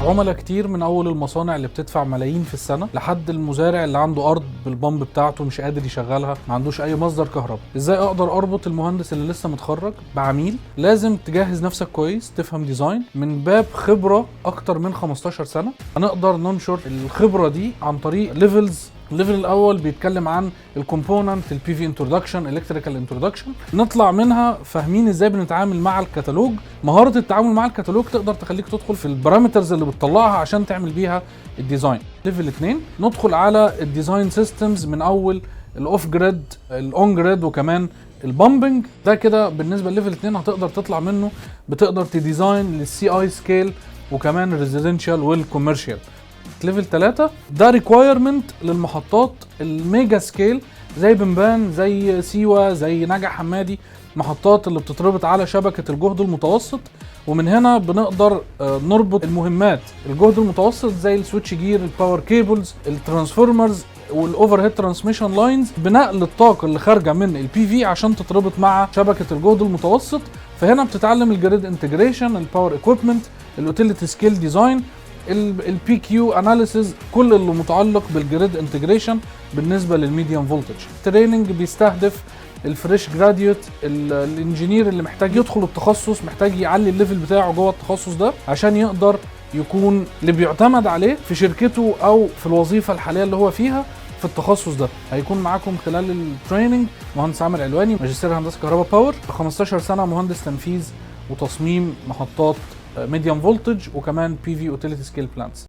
عملاء كتير، من اول المصانع اللي بتدفع ملايين في السنه لحد المزارع اللي عنده ارض بالبامب بتاعته مش قادر يشغلها، ما عندوش اي مصدر كهرباء. ازاي اقدر اربط المهندس اللي لسه متخرج بعميل؟ لازم تجهز نفسك كويس، تفهم ديزاين من باب خبره اكتر من 15 سنه. هنقدر ننشر الخبره دي عن طريق ليفلز. الليفل الاول بيتكلم عن الكومبوننت، البي في انترودكشن، الكتريكال انترودكشن، نطلع منها فاهمين ازاي بنتعامل مع الكتالوج. مهاره التعامل مع الكتالوج تقدر تخليك تدخل في البارامترز اللي بتطلعها عشان تعمل بيها الديزاين. ليفل 2 ندخل على الديزاين سيستمز من اول الاوف جريد، الاون جريد، وكمان البامبنج. ده كده بالنسبه لليفل 2 هتقدر تطلع منه، بتقدر تديزاين للسي اي سكيل وكمان الريزيدنشال والكوميرشال. ليفل 3 ده ريكوايرمنت للمحطات الميجا سكيل زي بنبان، زي سيوة، زي نجع حمادي، محطات اللي بتتربط على شبكة الجهد المتوسط. ومن هنا بنقدر نربط المهمات الجهد المتوسط زي السويتش جير، الباور كيبلز، الترانسفورمرز والاوفر هيد ترانسميشن لاينز، بنقل الطاقه اللي خارجه من البي في عشان تتربط مع شبكه الجهد المتوسط. فهنا بتتعلم الجريد انتجريشن، الباور ايكويبمنت، الاوتيليتي سكيل ديزاين، البي كيو اناليسيز، كل اللي متعلق بالجريد انتجريشن بالنسبه للميديوم فولتج. التريننج بيستهدف الفريش جراديوت، الانجينير اللي محتاج يدخل التخصص، محتاج يعلي الليفل بتاعه جوه التخصص ده عشان يقدر يكون اللي بيعتمد عليه في شركته او في الوظيفه الحاليه اللي هو فيها في التخصص ده. هيكون معاكم خلال التريننج مهندس عامر علواني، ماجستير هندسه كهرباء باور، 15 سنه مهندس تنفيذ وتصميم محطات ميديوم فولتج وكمان بي في اوتيليتي سكيل بلانتس.